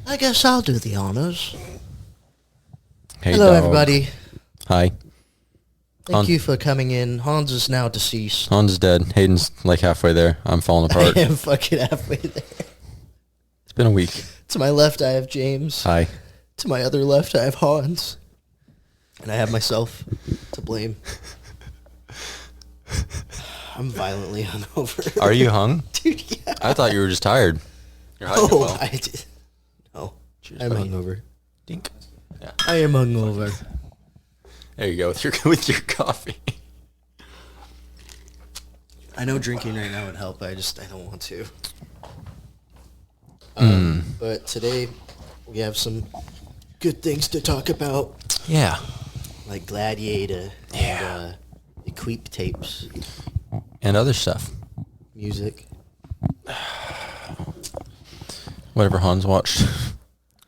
I guess I'll do the honors. Hey, Hello, dog. everybody. Hi. Thank you for coming in. Hans is now deceased. Hans is dead. Hayden's like halfway there. I'm falling apart. I am fucking halfway there. It's been a week. To my left, I have James. Hi. To my other left, I have Hans. And I have myself to blame. I'm violently hungover. Are you hung? Dude, yeah. I thought you were just tired. You're hiding it well. I did. No. Cheers, I'm buddy. hungover. Dink. Yeah. I am hungover. There you go with your coffee. I know drinking right now would help. I don't want to. But today we have some good things to talk about, Yeah. like Gladiator Yeah. and the Creep tapes, And other stuff. music. Whatever Hans watched.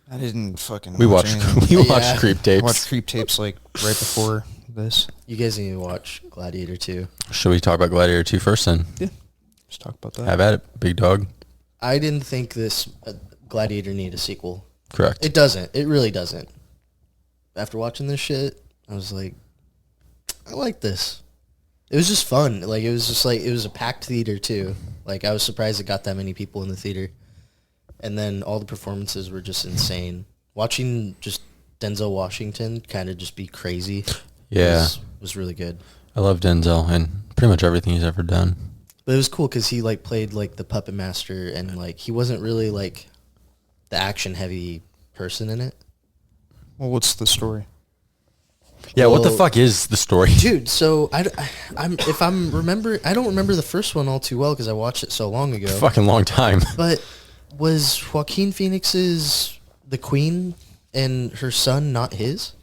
I didn't fucking We watch watched anything. we Yeah. watched creep I tapes. watched Creep tapes like right before this. You guys need to watch Gladiator II. Should we talk about Gladiator 2 first then? Yeah. Let's talk about that. Have at it, big dog. I didn't think this Gladiator needed a sequel. Correct. It doesn't. It really doesn't. After watching this shit, I was like, I like this. It was just fun. Like, it was just like, it was a packed theater too. Like, I was surprised it got that many people in the theater. And then all the performances were just insane. Watching just Denzel Washington kind of just be crazy Yeah. was really good. I love Denzel and pretty much everything he's ever done. But it was cool because he like played like the puppet master, and like he wasn't really like the action heavy person in it. Well, what's the story? Yeah, what the Well, fuck is the story? Dude, so I don't remember the first one all too well because I watched it so long ago. Fucking long time. But was Joaquin Phoenix's the Queen and her son not his?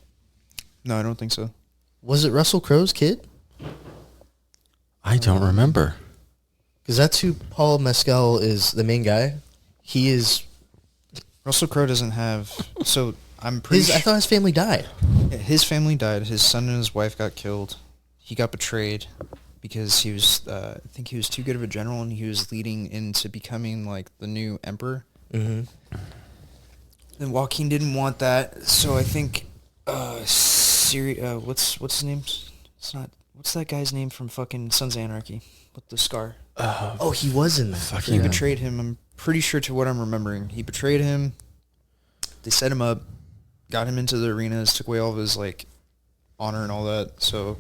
No, I don't think so. Was it Russell Crowe's kid? I don't remember. Because that's who Paul Mescal is, the main guy. He is Russell Crowe doesn't have. So I'm pretty. I thought his family died. His family died. His son and his wife got killed. He got betrayed because he was. I think he was too good of a general, and he was leading into becoming like the new emperor. Mm-hmm. Then Joaquin didn't want that, so I think. What's his name? It's not. What's that guy's name from fucking Sons of Anarchy with the scar? Oh, he was in that. Fucking He betrayed him. I'm pretty sure to what I'm remembering. He betrayed him. They set him up, got him into the arenas, took away all of his like honor and all that. So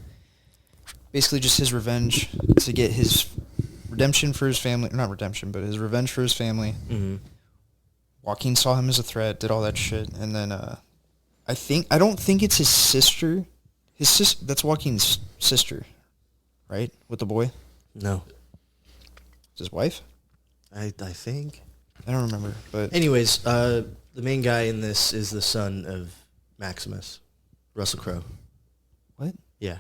basically just his revenge to get his redemption for his family. Not redemption, but his revenge for his family. Mm-hmm. Joaquin saw him as a threat, did all that shit. And then I don't think it's his sister. His sister, that's Joaquin's sister, right? With the boy? No, It's his wife? I think. I don't remember, but Anyways, the main guy in this is the son of Maximus, Russell Crowe. what? Yeah.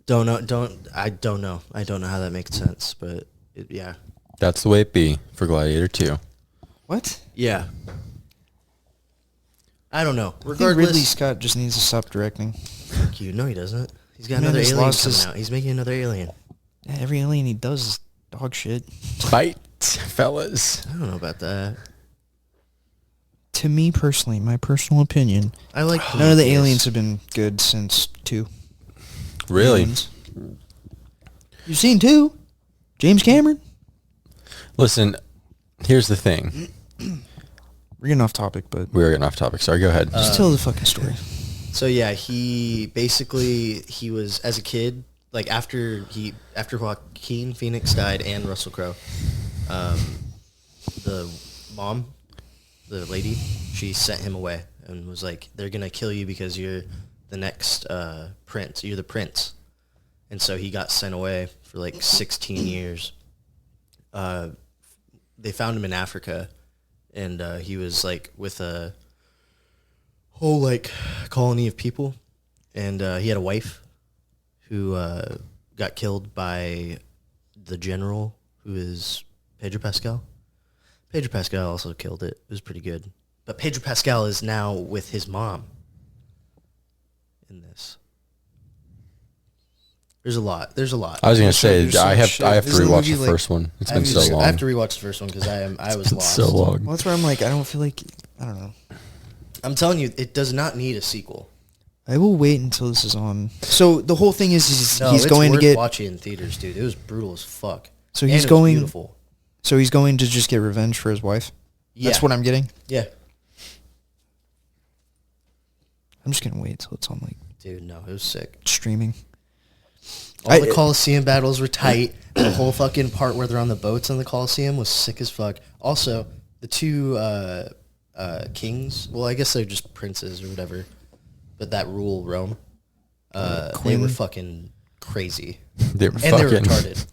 I don't know how that makes sense, but yeah. That's the way it be for Gladiator 2. What? Yeah. I don't know. I think Regardless, Ridley Scott just needs to stop directing. fuck you. No, he doesn't. He's got Man another has alien lost coming his- out. He's making another alien. Yeah, every alien he does is dog shit. Fight, fellas. I don't know about that. To me personally, my personal opinion, I like none of the Prometheus. aliens have been good since 2. Really? Aliens. You've seen 2? James Cameron? Listen, here's the thing. We're getting off topic, but We are getting off topic. Sorry, go ahead. just tell the fucking story. So yeah, he was as a kid, like after Joaquin Phoenix died and Russell Crowe, the mom, the lady, she sent him away and was like, they're gonna kill you because you're the next prince. You're the prince. And so he got sent away for like 16 years. They found him in Africa, and he was like with a whole like colony of people, and he had a wife who got killed by the general, who is Pedro Pascal. Pedro Pascal also killed it. It was pretty good. But Pedro Pascal is now with his mom in this. There's a lot. There's a lot. I was gonna say there's so I much have to shit. There's a rewatch the movie, first one. It's I been have so to- long. I have to rewatch the first one because I was lost. so long. Well, that's where I'm like, I don't feel like, I don't know. I'm telling you, it does not need a sequel. I will wait until this is on. So the whole thing is No, he's it's going to worth get. watching in theaters, dude. It was brutal as fuck. So And he's it was going. beautiful. So he's going to just get revenge for his wife. Yeah. That's what I'm getting. Yeah, I'm just gonna wait till it's on like dude. No, it was sick. streaming. All the Coliseum battles were tight. The whole fucking part where they're on the boats in the Coliseum was sick as fuck. Also, the two kings. Well, I guess they're just princes or whatever, but that rule Rome. They Queen. were fucking crazy, They were and they were fucking retarded.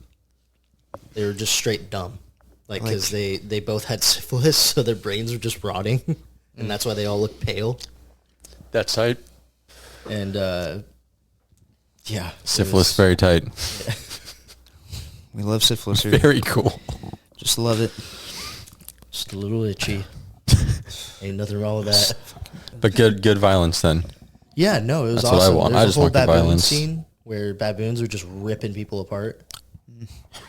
They were just straight dumb, like because they both had syphilis, so their brains were just rotting, and that's why they all look pale. That's tight. And yeah, it Syphilis was- very tight. We love syphilis here. Very cool. Just love it. just a little itchy. Ain't nothing wrong with that. But good violence then. Yeah, no, it was That's what I awesome. want. There's I a just whole want good baboon violence. scene where baboons were just ripping people apart.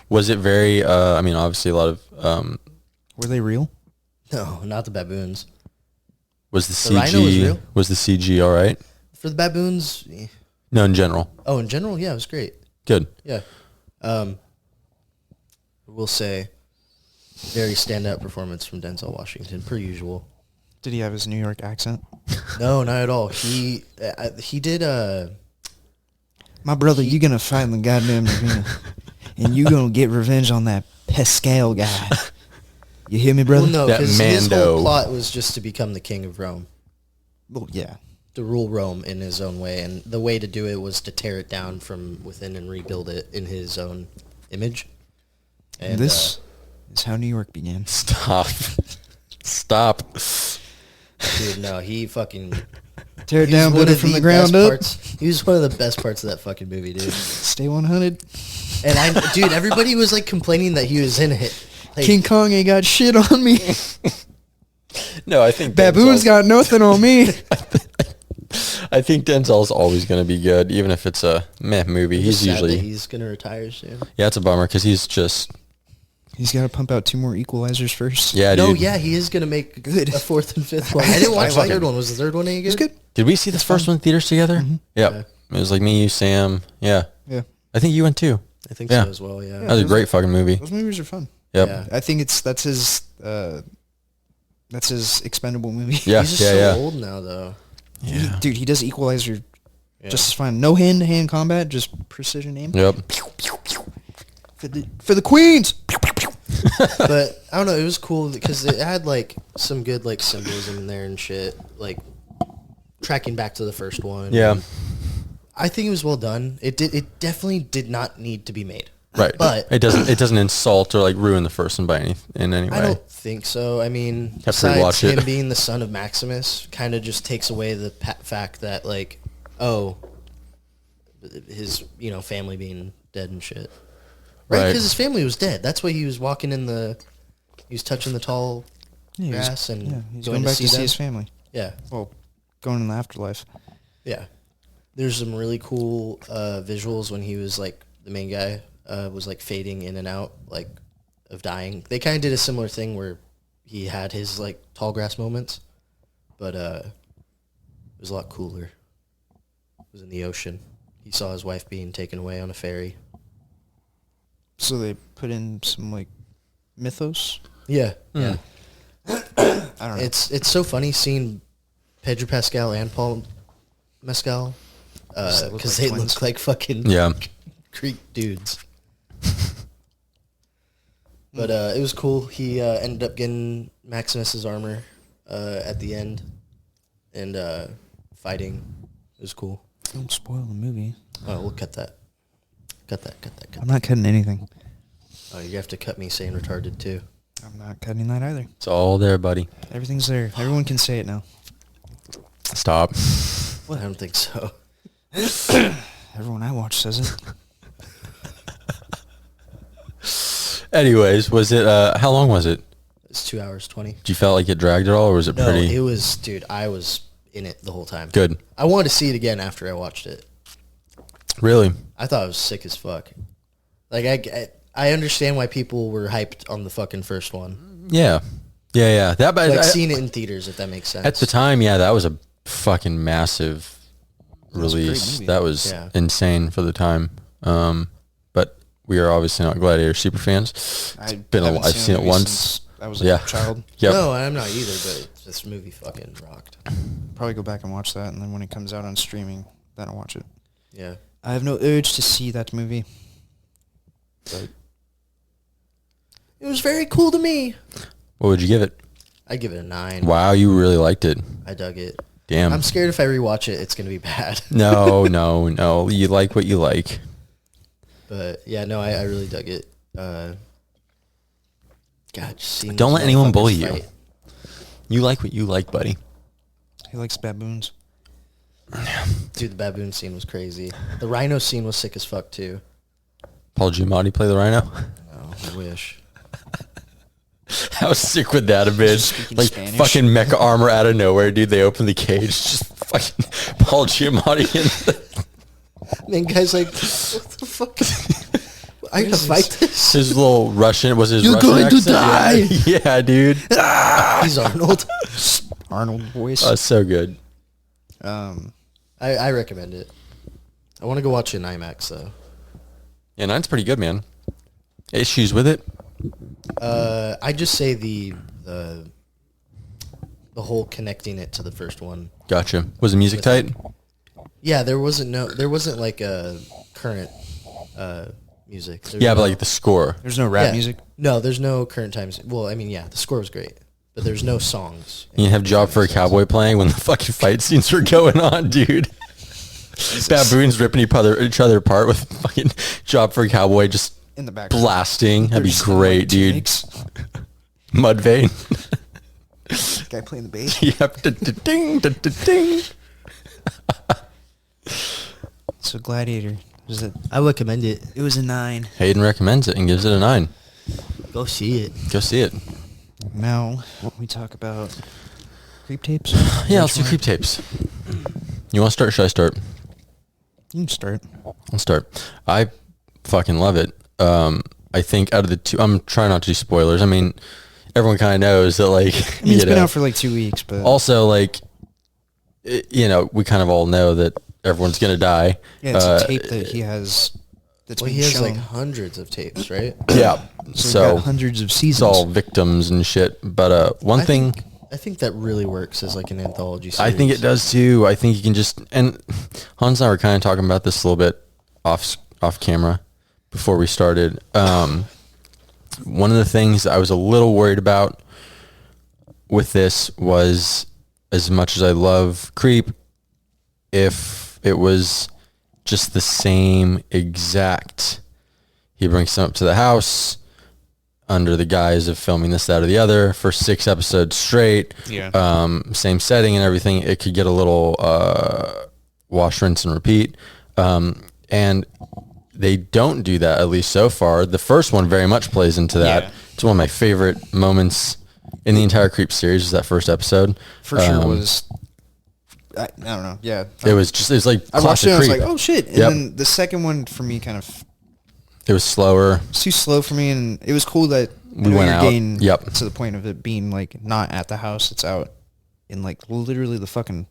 Was it very? I mean, obviously a lot of. Were they real? No, not the baboons. Was the The rhino was CG? real? Was the CG all right? For the baboons, No, in general. oh, in general, yeah, it was great. Good. Yeah. We'll say very standout performance from Denzel Washington, per usual. Did he have his New York accent? No, not at all. He did My brother, you gonna fight in the goddamn arena, and you gonna get revenge on that Pascal guy. You hear me, brother? well, no, That because his Mando. whole plot was just to become the king of Rome, Well, yeah. to rule Rome in his own way, and the way to do it was to tear it down from within and rebuild it in his own image. And This is how New York began. Stop. Stop. dude, no, he fucking Tear it he was down, one build it of from the the ground best up. parts. He was one of the best parts of that fucking movie, dude. Stay 100. And dude, everybody was like complaining that he was in it. Like, King Kong ain't got shit on me. No, I think Baboon's Denzel's- got nothing on me. I think Denzel's always going to be good, even if it's a meh movie. I'm He's just sad that usually he's gonna retire soon. yeah, it's a bummer because he's just He's got to pump out 2 more equalizers first. yeah, No, dude. yeah, he is gonna make Good. a 4th and 5th one. I didn't watch the fucking- 3rd one. Was the 3rd one any good? It's good. Did we see this first one in theaters together? Yep. Yeah. It was like me, you, Sam. Yeah. Yeah. I think you went too. I think Yeah. so as well. Yeah. That was a great fucking movie. Those movies are fun. Yep. Yeah. I think that's his expendable movie. Yeah. He's just yeah. so yeah. old now, though. Yeah. Dude, he does Equalizer Yeah. just as fine. No hand-to-hand combat, just precision aim. Yep. For the Queens. But I don't know. It was cool because it had like some good like symbolism in there and shit. Like tracking back to the first one. Yeah. I think it was well done. It definitely did not need to be made. Right. But it doesn't insult or like ruin the first one in any way. I don't think so. I mean, Have to besides rewatch it. him being the son of Maximus, kind of just takes away the fact that like, oh, his family being dead and shit. Right, Right. because his family was dead. That's why he was walking he was touching the tall grass and he's going going back to see them. his family. Yeah, Well, going in the afterlife. yeah. There's some really cool visuals when he was like the main guy was like fading in and out like of dying. They kind of did a similar thing where he had his like tall grass moments, but it was a lot cooler. It was in the ocean. He saw his wife being taken away on a ferry. So they put in some like mythos. Yeah, yeah. I don't know. It's so funny seeing Pedro Pascal and Paul Mescal They look because like they twins. look like fucking Yeah. Greek dudes. But it was cool. He ended up getting Maximus's armor at the end and fighting. It was cool. Don't spoil the movie. Oh, we'll cut that. Cut that. I'm not cutting anything. Oh, you have to cut me saying retarded too. I'm not cutting that either. It's all there, buddy. Everything's there. Everyone can say it now. Stop. I don't think so. Everyone I watch says it. Anyways, was it? How long was it? It's 2 hours 20. Did you felt like it dragged at all, or was it No, pretty it was, dude. I was in it the whole time. good? I wanted to see it again after I watched it. Really? I thought it was sick as fuck. Like, I understand why people were hyped on the fucking first one. Yeah. That, Like, seeing it in theaters, if that makes sense. at the time, yeah, that was a fucking massive was a great release. movie. That was Yeah. insane for the time. But we are obviously not Gladiator super fans. I've seen it once. since I was a Yeah. child. Yep. No, I'm not either, but this movie fucking rocked. Probably go back and watch that, and then when it comes out on streaming, then I'll watch it. Yeah. I have no urge to see that movie. But It was very cool to me. What would you give it? I'd give it a 9. Wow, you really liked it. I dug it. Damn. I'm scared if I rewatch it, it's going to be bad. No. You like what you like. But, yeah, no, I really dug it. God, just seeing Don't those let anyone motherfuckers bully you. fight. You like what you like, buddy. he likes baboons. Dude, the baboon scene was crazy. The rhino scene was sick as fuck, too. Paul Giamatti play the rhino? Oh, I wish. How sick would that have been? Speaking Like Spanish. fucking mecha armor out of nowhere, dude. They open the cage, just fucking Paul Giamatti in And guy's like, what the fuck? I gotta fight this? his little Russian, was his You're Russian going to accent? die. Yeah, dude. He's Arnold. Arnold voice. That's so good. I recommend it. I want to go watch it in IMAX, though. Yeah, 9's pretty good, man. Issues with it? I just say the whole connecting it to the first one. Gotcha. Was the music tight? Yeah, there wasn't like a current music. There was Yeah, but no- like the score. There's no rap yeah. music. No, there's no current times. Well, I mean, yeah, the score was great, but there's no songs. You have Job for a Cowboy playing when the fucking fight scenes were going on, dude. Baboons ripping each other apart with fucking Job for a Cowboy just In the back. blasting. That'd be There's great, dude. Mix. Mudvayne. Guy playing the bass. Yep. Ding, ding. So Gladiator. Was it? I recommend it. It was a 9. Hayden recommends it and gives it a 9. Go see it. Go see it. Now we talk about creep tapes. Yeah, let's do creep tapes. You want to start? Or should I start? You can start. I'll start. I fucking love it. I think out of the two, I'm trying not to do spoilers. I mean, everyone kind of knows that, like, I mean, it's been out for like 2 weeks, but also, like, we kind of all know that everyone's gonna die. yeah, it's a tape that he has. That's Well, been he has shown. like hundreds of tapes, right? Yeah. so So we've got hundreds of it's seasons. all victims and shit. But one thing. I think that really works as like an anthology series. I think it does too. I think you can just, and Hans and I were kind of talking about this a little bit off camera before we started. One of the things I was a little worried about with this was, as much as I love Creep, if it was just the same exact, he brings them up to the house under the guise of filming this, that, or the other for 6 episodes straight. Yeah. Same setting and everything. It could get a little wash, rinse, and repeat. And they don't do that, at least so far. The first one very much plays into that. Yeah. It's one of my favorite moments in the entire Creep series, is that first episode. For sure was. I don't know. Yeah. It was like I watched classic it and I was Creep. like, oh shit. And Yep. then the second one for me kind of It was slower. it's too slow for me, and it was cool that We went you're out. getting Yep. to the point of it being like not at the house, it's out in like literally the fucking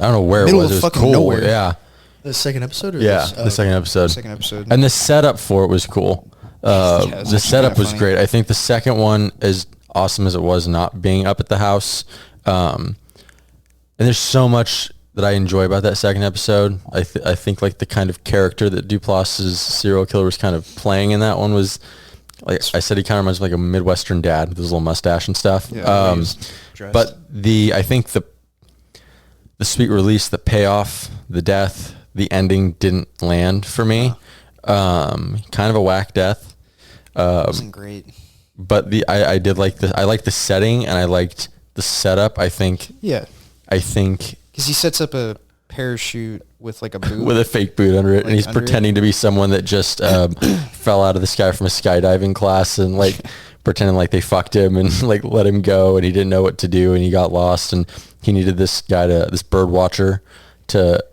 I don't know where it Middle was. of It was fucking cool. nowhere. Yeah. The second episode? Or Yeah. this? Oh, The second episode. second episode. And the setup for it was cool. Yeah, it was The actually setup kinda was funny. great. I think the second one, as awesome as it was not being up at the house, and there's so much that I enjoy about that second episode. I think like the kind of character that Duplass's serial killer was kind of playing in that one was, like I said, he kind of reminds me of like a Midwestern dad with his little mustache and stuff. Yeah, the way he was dressed. But I think the sweet release, the payoff, the death, the ending didn't land for me. Kind of a whack death. it wasn't great. But I did like I liked the setting and I liked the setup. I think Yeah, because he sets up a parachute with like a boot. with a fake boot under it, Like and he's under it? pretending to be someone that just fell out of the sky from a skydiving class, and like pretending like they fucked him and like let him go, and he didn't know what to do, and he got lost, and he needed this bird watcher to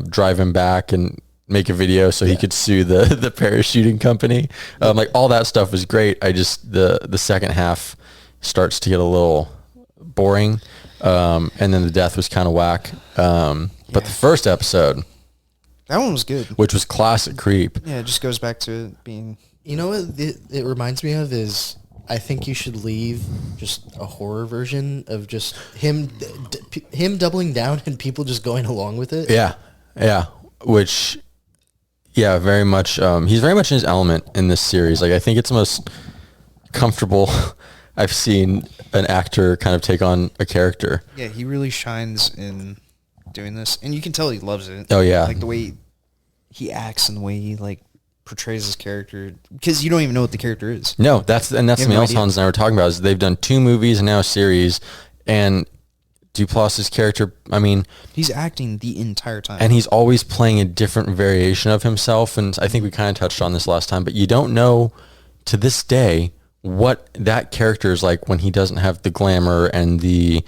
drive him back, and make a video so he could sue the parachuting company. Like all that stuff was great. I just the second half starts to get a little boring, and then the death was kind of whack. But the first episode, that one was good, which was classic creep. Yeah, it just goes back to it being. You know what it reminds me of is I think you should leave just a horror version of just him doubling down and people just going along with it. Yeah. Which, very much. He's very much in his element in this series. Like I think it's the most comfortable I've seen an actor kind of take on a character. Yeah, he really shines in doing this, and you can tell he loves it. Oh yeah, like the way he acts and the way he like portrays his character, because you don't even know what the character is. No, that's something else Hans and I were talking about. Is they've done 2 movies and now a series, and Duplass's character, I mean, he's acting the entire time, and he's always playing a different variation of himself. And I think we kind of touched on this last time, but you don't know to this day what that character is like when he doesn't have the glamour and the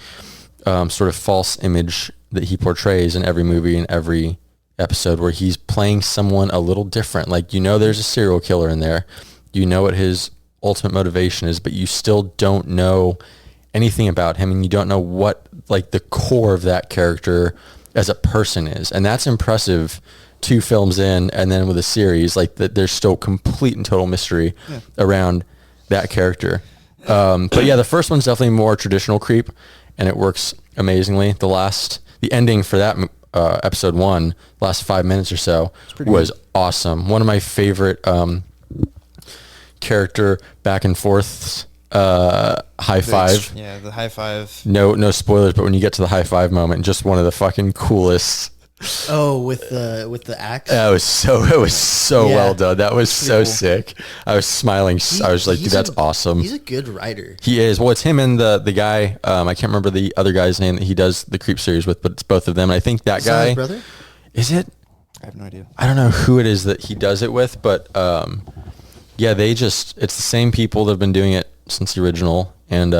sort of false image that he portrays in every movie and every episode, where he's playing someone a little different. Like, there's a serial killer in there, what his ultimate motivation is, but you still don't know anything about him, and you don't know what like the core of that character as a person is. And that's impressive 2 films in, and then with a series like that, there's still complete and total mystery around that character. But yeah, the first one's definitely more traditional creep, and it works amazingly. The ending for that episode 1, last 5 minutes or so, was awesome. One of my favorite character back and forths. High five. Yeah, the high five. No spoilers, but when you get to the high five moment, just one of the fucking coolest. Oh, with the axe. It was so well done. That was so cool. Sick. I was smiling. I was like, dude, that's awesome. He's a good writer. He is. Well, it's him and the guy. I can't remember the other guy's name that he does the creep series with, but it's both of them. And I think that guy. His brother? Is it? I have no idea. I don't know who it is that he does it with, but it's the same people that have been doing it since the original, and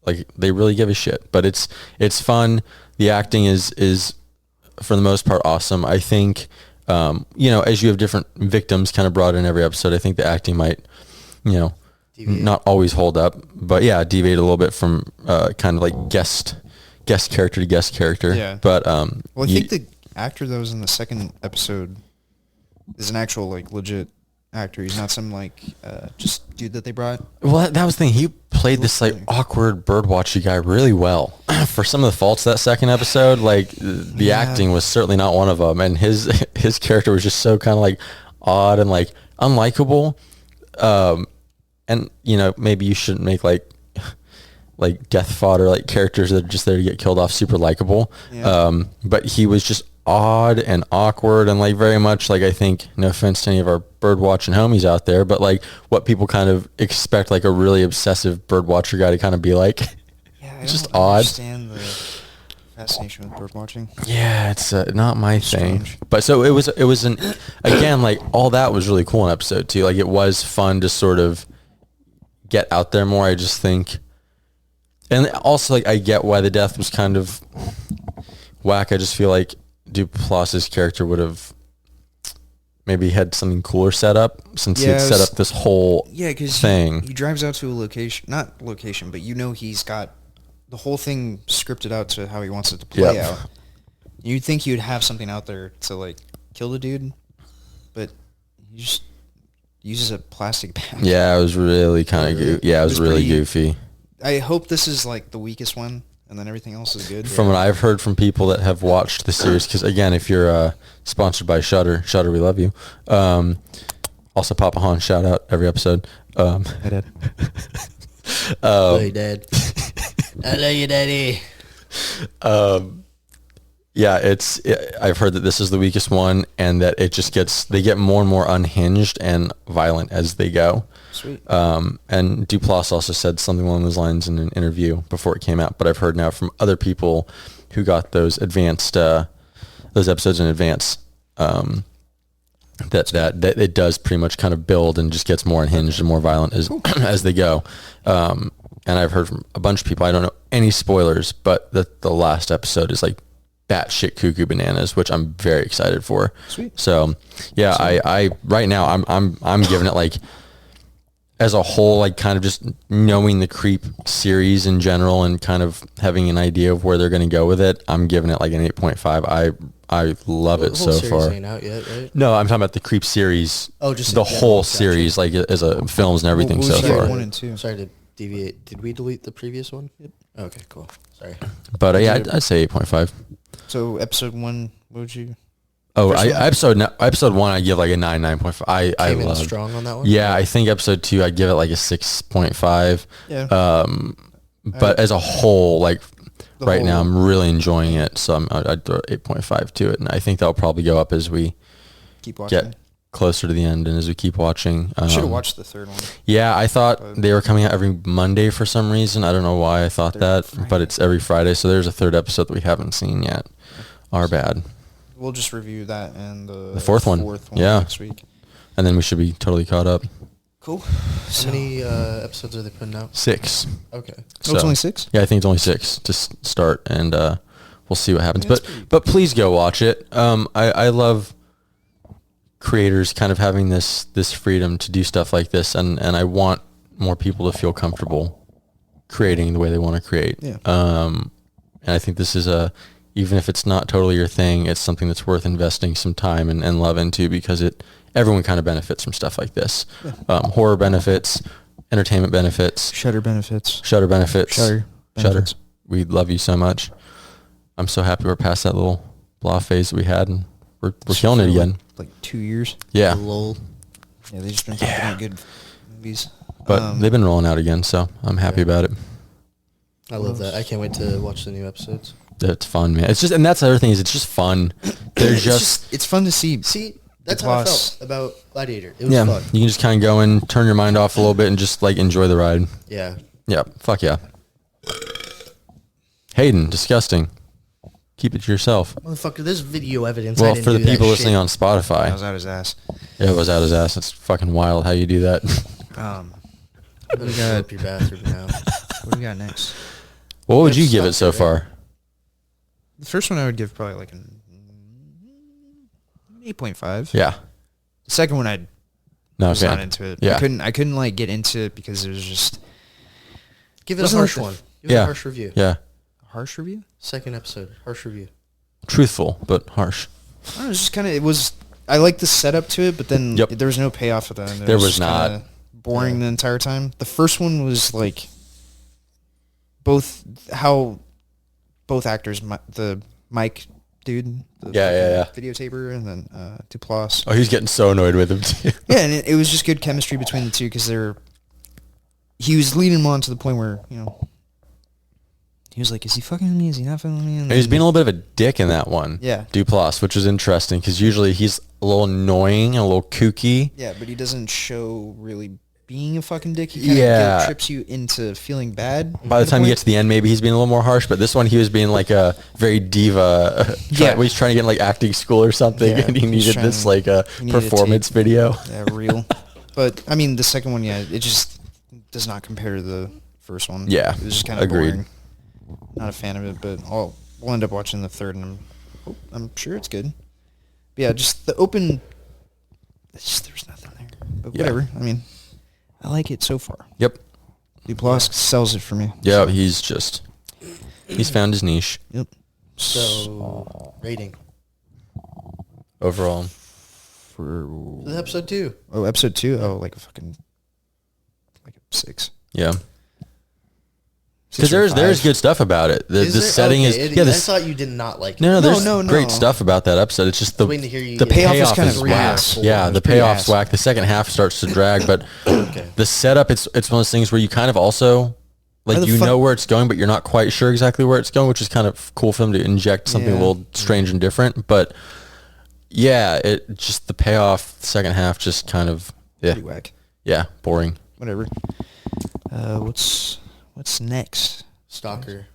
like they really give a shit. But it's fun. The acting is for the most part awesome. I think as you have different victims kind of brought in every episode, I think the acting might deviate. Not always hold up, but deviate a little bit from kind of like guest character to guest character. Yeah. But I think the actor that was in the second episode is an actual like legit actor. He's not some like just dude that they brought. Well, that was the thing. He played this like awkward birdwatchy guy really well. For some of the faults of that second episode, like the acting was certainly not one of them, and his character was just so kind of like odd and like unlikable. And maybe you shouldn't make like death fodder like characters that are just there to get killed off super likable. Yeah. But he was just odd and awkward and like very much like, I think, no offense to any of our bird watching homies out there, but like what people kind of expect like a really obsessive bird watcher guy to kind of be like. Yeah, I just don't odd. understand the fascination with bird watching. Yeah, it's not my thing. Strange. But so it was an again, like all that was really cool in episode 2. Like it was fun to sort of get out there more. I just think, and also like I get why the death was kind of whack. I just feel like Duplass's character would have maybe had something cooler set up, since he had set up this whole thing. He drives out to a location, not location, but he's got the whole thing scripted out to how he wants it to play out. You'd think he would have something out there to like kill the dude, but he just uses a plastic bag. Yeah, it was really kind of goofy. Yeah, it was really goofy. I hope this is like the weakest one, and then everything else is good. From what I've heard from people that have watched the series, because again, if you're sponsored by Shudder, we love you. Also, Papa Han, shout out every episode. Hey, Dad. Love you, Dad. I love you, Daddy. Yeah, I've heard that this is the weakest one, and that they get more and more unhinged and violent as they go. Sweet. And Duplass also said something along those lines in an interview before it came out, but I've heard now from other people who got those episodes in advance, that it does pretty much kind of build and just gets more unhinged and more violent as they go. And I've heard from a bunch of people, I don't know any spoilers, but the last episode is like batshit cuckoo bananas, which I'm very excited for. Sweet. So yeah, I right now I'm giving it like, as a whole, like kind of just knowing the Creep series in general and kind of having an idea of where they're going to go with it, I'm giving it like an 8.5. I love it so far. Ain't out yet, right? No, I'm talking about the Creep series. Oh, just the in general. whole Gotcha. series, like as a films and everything What so was your far. 1 and 2? Sorry to deviate. Did we delete the previous one? Yep. Okay, cool. Sorry. But yeah, I'd say 8.5. So episode 1, what would you? Oh, First episode 1, I give like a 9.5. I Came in love. strong on that one? Yeah, I think episode 2, I give it like a 6.5. Yeah. But as a whole, like The right now, whole- I'm really enjoying it. So I'd throw 8.5 to it, and I think that'll probably go up as we Keep watching. get closer to the end and as we keep watching. Should have watched the third one. Yeah, I thought But- they were coming out every Monday for some reason. I don't know why I thought Third that, Friday. but it's every Friday. So there's a third episode that we haven't seen yet. Our bad. We'll just review that and The fourth one. Yeah. next week. And then we should be totally caught up. Cool. How many episodes are they putting out? 6. Okay. Oh, it's only 6? Yeah, I think it's only 6 to start, and we'll see what happens. Yeah, that's But pretty- but please go watch it. I love creators kind of having this freedom to do stuff like this, and I want more people to feel comfortable creating the way they want to create. Yeah. And I think this is even if it's not totally your thing, it's something that's worth investing some time and love into, because everyone kind of benefits from stuff like this. Horror benefits, entertainment benefits, Shutter benefits. Shutter benefits. Shutter Shutter. benefits. We love you so much. I'm so happy we're past that little blah phase that we had, and we're killing it For again. Like 2 years. Yeah. Lol. Yeah, they've just been pumping out good movies. But they've been rolling out again, so I'm happy about it. I love that. I can't wait to watch the new episodes. It's fun, man. It's just, and that's the other thing, is it's just fun. They're it's fun to see. See, that's how I Duplass. felt about Gladiator. It was yeah, fun. you can just kind of go and turn your mind off a little bit and just like enjoy the ride. Yeah. Yeah, fuck yeah. Hayden, disgusting. Keep it to yourself. Motherfucker, there's video evidence. I Well, didn't for the do that people shit. listening on I Spotify, was out his ass. yeah, it was out his ass. It's fucking wild how you do that. I'm gonna go up your bathroom now. What do we got next? What would you That's give it so Stalker, right? far? The first one I would give probably like an 8.5. Yeah. The second one I No, was okay. not into it. Yeah. I couldn't like get into it because it was just Give it a Wasn't harsh it the- one. Give it Yeah. a harsh review. Yeah. a harsh review. Second episode, harsh review. Truthful, but harsh. I don't know, it was just kind of it was. I liked the setup to it, but then Yep. there was no payoff at the end. It There was just kinda not. boring Yeah. the entire time. The first one was like both actors, the Mike dude, the Yeah. videotaper, and then Duplass. Oh, he was getting so annoyed with him too. Yeah, and it was just good chemistry between the two because he was leading him on to the point where he was like, "Is he fucking with me? Is he not fucking with me?" And He's then- being a little bit of a dick in that one. Yeah. Duplass, which is interesting because usually he's a little annoying, a little kooky. Yeah, but he doesn't show really being a fucking dick. He kind of Yeah. trips you into feeling bad. By the time you get to the end, maybe he's being a little more harsh, but this one he was being like a very diva. Yeah. He's trying to get in like acting school or something, Yeah, and he he's needed this trying- like a he needed a performance tape. video. Yeah, real. But I mean, the second one, yeah, it just does not compare to the first one. Yeah, it was just kind of agreed. boring. Not a fan of it, but we'll end up watching the third, and I'm sure it's good. But yeah, just the open. It's just there's nothing there. But Yeah. whatever. I mean, I like it so far. Yep. Duplass sells it for me. Yeah, he's found his niche Yep. So, rating overall. For episode 2. episode 2. Oh, like a 6. Yeah. Because there's good stuff about it. The setting is I the thought you did not like it. No, there's no. great stuff about that episode. It's just I was waiting to hear you the get payoff is payoff kind is of whack. ass. Yeah, the It's pretty payoff's ass. whack. The second half starts to drag, but Okay. the setup, it's one of those things where you kind of also Why like the you fuck- know where it's going, but you're not quite sure exactly where it's going, which is kind of cool for them to inject something a Yeah. little strange and different. But yeah, it just the payoff, the second half, just kind of Pretty whack. boring. Whatever. What's next? Stalker.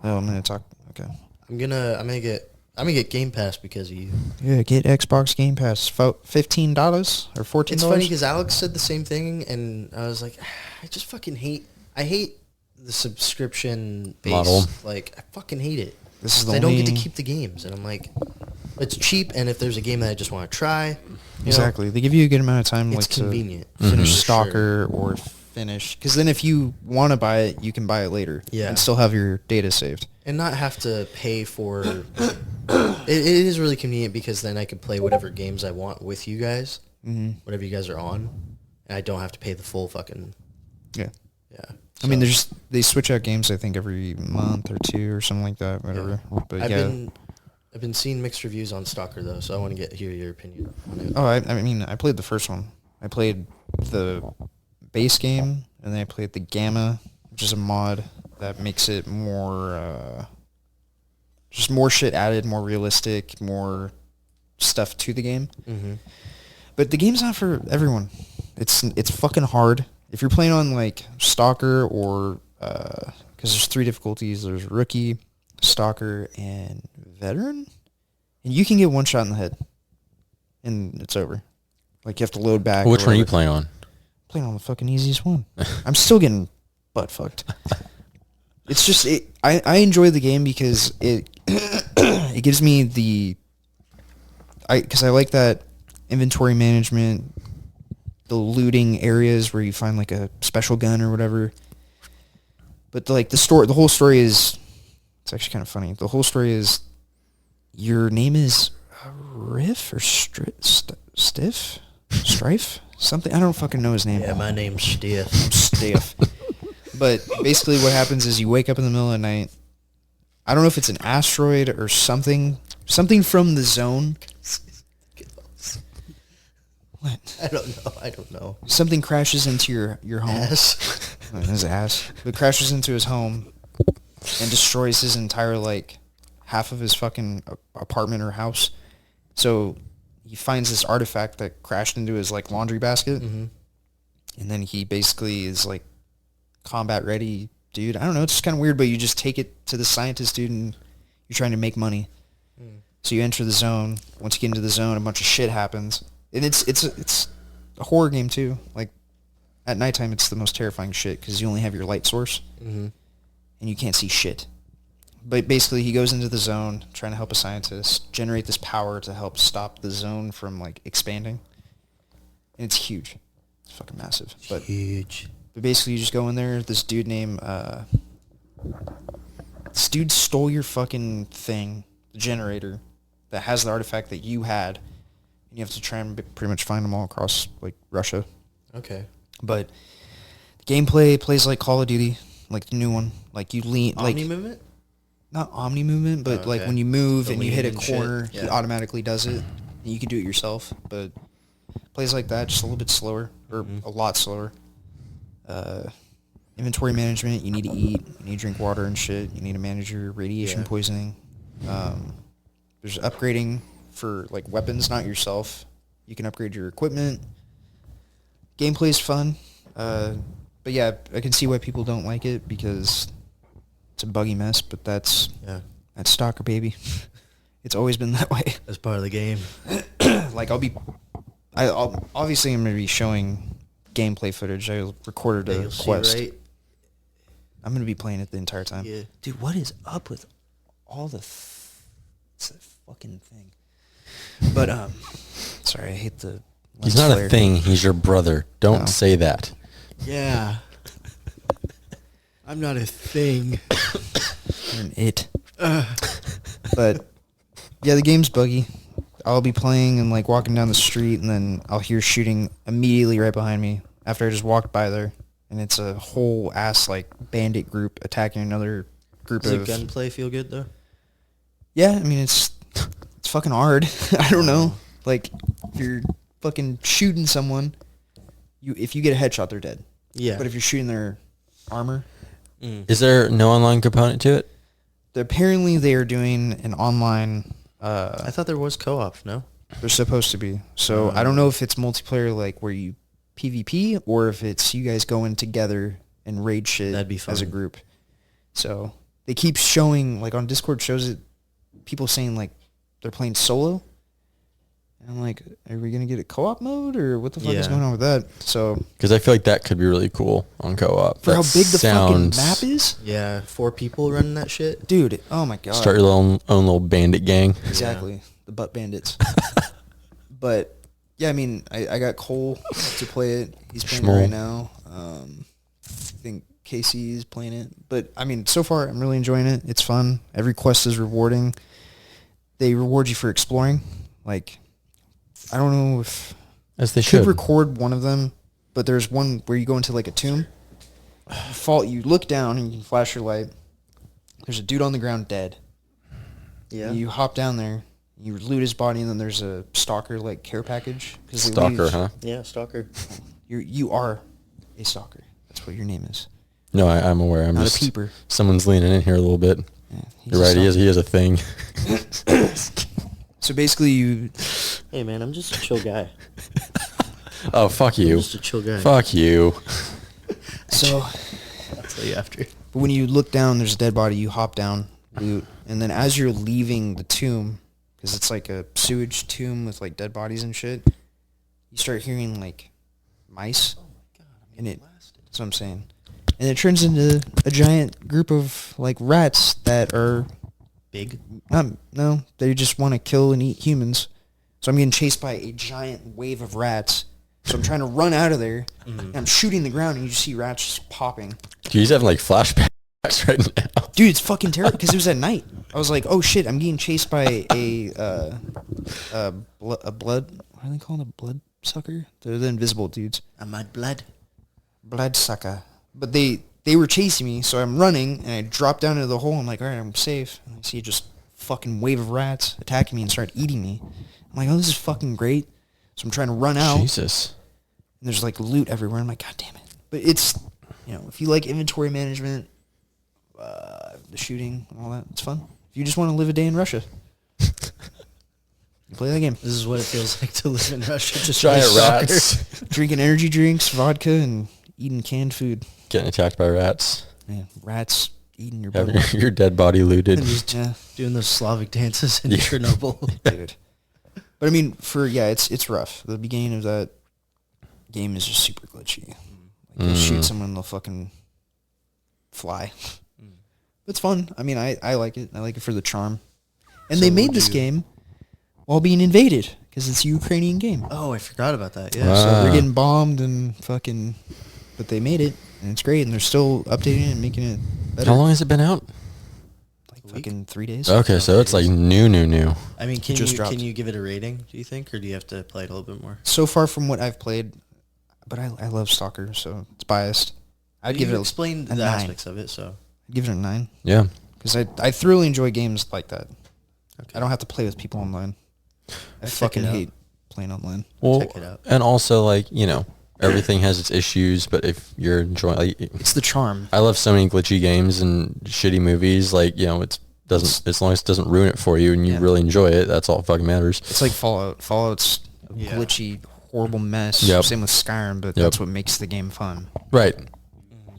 Oh, I'm gonna talk. Okay. I'm gonna get Game Pass because of you. Yeah, get Xbox Game Pass. $15 or $14. It's funny because Alex said the same thing, and I was like, I just fucking hate. I hate the subscription based Model. Like, I fucking hate it. This is the I only... don't get to keep the games, and I'm like, it's cheap, and if there's a game that I just want to try, Exactly. They give you a good amount of time, it's like convenient. to finish For Stalker or finish. Because then if you want to buy it, you can buy it later. Yeah. And still have your data saved. And not have to pay for... it is really convenient because then I can play whatever games I want with you guys, whatever you guys are on, and I don't have to pay the full fucking... Yeah. Yeah. I mean, they switch out games, I think, every month or two or something like that, whatever. Yeah. But I've been seeing mixed reviews on Stalker, though, so I want to hear your opinion on it. Oh, I mean, I played the first one. I played the base game, and then I played the Gamma, which is a mod that makes it more, just more shit added, more realistic, more stuff to the game. Mm-hmm. But the game's not for everyone. It's fucking hard. If you're playing on, like, Stalker or, because there's 3 difficulties. There's Rookie, Stalker, and Veteran. And you can get one shot in the head. And it's over. Like, you have to load back. Which one are you playing on? Playing on the fucking easiest one. I'm still getting butt fucked. It's just, I enjoy the game because it it gives me because I like that inventory management, the looting areas where you find like a special gun or whatever. But the whole story is, it's actually kind of funny. The whole story is, your name is Riff or Stiff? Strife? Something, I don't fucking know his name. Yeah, my name's Stiff. I'm Stiff. But basically what happens is you wake up in the middle of the night. I don't know if it's an asteroid or something from the zone. What? I don't know. Something crashes into your home. Ass. His ass. But crashes into his home and destroys his entire, like, half of his fucking apartment or house. So he finds this artifact that crashed into his, like, laundry basket. Mm-hmm. And then he basically is, like, combat ready dude. I don't know. It's just kind of weird, but you just take it to the scientist dude and you're trying to make money. So you enter the zone. Once you get into the zone, a bunch of shit happens. And it's a horror game too. Like, at nighttime, it's the most terrifying shit because you only have your light source and you can't see shit. But basically, he goes into the zone trying to help a scientist generate this power to help stop the zone from, like, expanding. And it's huge. It's fucking massive. But huge. But basically, you just go in there. This dude named this dude stole your fucking thing, the generator that has the artifact that you had. And you have to try and pretty much find them all across, like, Russia. Okay. But the gameplay plays like Call of Duty, like the new one. Like, you lean... Omni like, movement? not Omni movement, but, like, when you move and you hit a corner, shit. he Yeah. automatically does it. And you can do it yourself. But plays like that, just a little bit slower, or a lot slower. Inventory management, you need to eat, you need to drink water and shit. You need to manage your radiation poisoning. There's upgrading for, like, weapons, not yourself. You can upgrade your equipment. Gameplay's fun. But yeah, I can see why people don't like it because it's a buggy mess, but that's Stalker, baby. It's always been that way. That's part of the game. Like, I'll obviously I'm going to be showing gameplay footage. I recorded a quest. Right? I'm going to be playing it the entire time. Yeah. Dude, what is up with all the it's a fucking thing? But sorry, I hate the He's not a thing. He's your brother. Don't say that. Yeah. I'm not a thing. You're an it. But yeah, the game's buggy. I'll be playing and, like, walking down the street, and then I'll hear shooting immediately right behind me after I just walked by there, and it's a whole ass, like, bandit group attacking another group Does of... the gunplay feel good though? Yeah, I mean, it's fucking hard. I don't know. Like, if you're fucking shooting someone, if you get a headshot, they're dead. Yeah. But if you're shooting their armor... Is there no online component to it? Apparently, they are doing an online... I thought there was co-op, no? They're supposed to be. So I don't know if it's multiplayer, like, where you PvP, or if it's you guys going together and raid shit. That'd be fun. As a group. So they keep showing, like, on Discord shows it, people saying, like, they're playing solo. And I'm like, are we going to get a co-op mode or what the fuck is Yeah. going on with that? So Because I feel like that could be really cool on co-op. for how big the fucking map is, Yeah, 4 people running that shit. dude, oh my God. Start your own little bandit gang. Exactly. The butt bandits. But yeah, I mean, I got Cole to play it. He's playing it right now. I think Casey is playing it. But I mean, so far I'm really enjoying it. It's fun. Every quest is rewarding. They reward you for exploring. Like, I don't know if As they I could should. record one of them, but there's one where you go into like a tomb. You look down and you can flash your light. There's a dude on the ground dead. Yeah. You hop down there, you loot his body, and then there's a stalker like care package. 'Cause they Stalker, leave- huh? Yeah, stalker. You are a stalker. That's what your name is. No, I'm aware. I'm Not just a peeper. Someone's leaning in here a little bit. Yeah, he's You're a right. He stalker. is a thing. So basically, you Hey man, I'm just a chill guy. Oh, fuck I'm you. just a chill guy. Fuck you. so. I'll tell you after. But when you look down, there's a dead body. You hop down, loot, and then as you're leaving the tomb, because it's like a sewage tomb with like dead bodies and shit, you start hearing like mice, and that's what I'm saying. And it turns into a giant group of like rats that are Big. no, they just want to kill and eat humans. So I'm getting chased by a giant wave of rats. So I'm trying to run out of there, and I'm shooting the ground, and you just see rats just popping. Dude, he's having like flashbacks right now. Dude, it's fucking terrible because it was at night. I was like, oh shit, I'm getting chased by a blood. What are they called? A blood sucker? They're the invisible dudes. A mud blood. Blood sucker. But they were chasing me, so I'm running and I drop down into the hole. I'm like, all right, I'm safe. And I see just fucking wave of rats attacking me and start eating me. I'm like, oh, this is fucking great. So I'm trying to run out. Jesus. And there's like loot everywhere. I'm like, God damn it. But it's, if you like inventory management, the shooting, and all that, it's fun. If you just want to live a day in Russia, you play that game. This is what it feels like to live in Russia. Just Giant play soccer. rats. Drinking energy drinks, vodka, and eating canned food. Getting attacked by rats. Yeah, rats eating your Having blood. your dead body looted. And just, yeah, Doing those Slavic dances in Yeah. Chernobyl. dude. But I mean, it's rough. The beginning of that game is just super glitchy. Like, you'll shoot someone, they'll fucking fly. It's fun. I mean, I like it. I like it for the charm. And So they made would this you- game while being invaded because it's a Ukrainian game. Oh, I forgot about that. Yeah. Wow. So Ah. they're getting bombed and fucking, but they made it and it's great. And they're still updating it and making it better. How long has it been out? Like A week? fucking 3 days. Okay, so it's like new. I mean, can Just you dropped. can you give it a rating? Do you think, or do you have to play it a little bit more? So far from what I've played, but I love Stalker, so it's biased. I'd give you it explain a the 9. aspects of it. So I'd give it a 9 Yeah. because I thoroughly enjoy games like that. okay. I don't have to play with people online. I check fucking it out. hate playing online. Well, Check it out. and also like, everything has its issues, but if you're enjoying, like, It's the charm. I love so many glitchy games and shitty movies. Like, doesn't as long as it doesn't ruin it for you and you Yeah. really enjoy it, that's all that fucking matters. It's like Fallout. Fallout's a Yeah. glitchy, horrible mess. Yep. Same with Skyrim, but Yep. that's what makes the game fun. Right.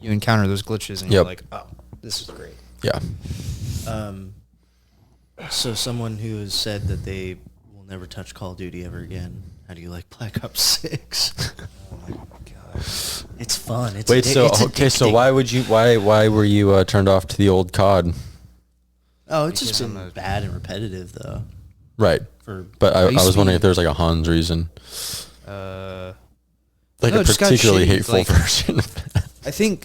You encounter those glitches and Yep. you're like, oh, this is great. Yeah. So someone who has said that they will never touch Call of Duty ever again. How do you like Black Ops 6? Oh my god. It's fun. It's Wait, so it's okay, so addicting. why were you turned off to the old COD? Oh, it's just Because been I'm a- bad and repetitive though. Right. For But I I used was to wondering be- if there's like a Hans reason. Like No, a it just got particularly shitty, hateful like- version of that.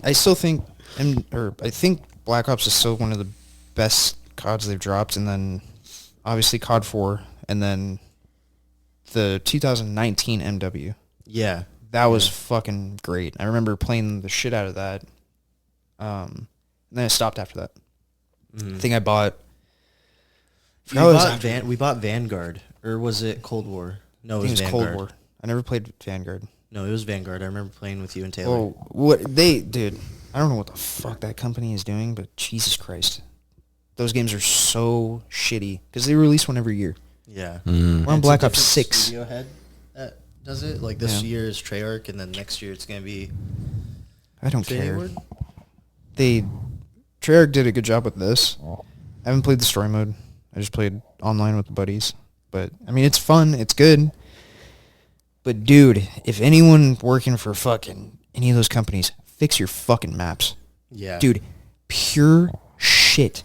I still think, I think Black Ops is still one of the best CODs they've dropped, and then obviously COD 4, and then the 2019 MW. yeah, That was fucking great. I remember playing the shit out of that. And then I stopped after that. I think I bought. we forgot what it was bought, after. we bought Vanguard, or was it Cold War? No, I it think was it was Vanguard. Cold War. I never played Vanguard. No, it was Vanguard. I remember playing with you and Taylor. Oh, dude, I don't know what the fuck that company is doing, but Jesus Christ. Those games are so shitty because they release one every year. Yeah. We're on It's a Black Ops different 6. studio head that does it. Like this Yeah. year is Treyarch, and then next year it's gonna be. I don't Infinity care. Ward? Treyarch did a good job with this. I haven't played the story mode. I just played online with the buddies. But, I mean, it's fun. It's good. But, dude, if anyone working for fucking any of those companies, fix your fucking maps. Yeah. Dude, pure shit.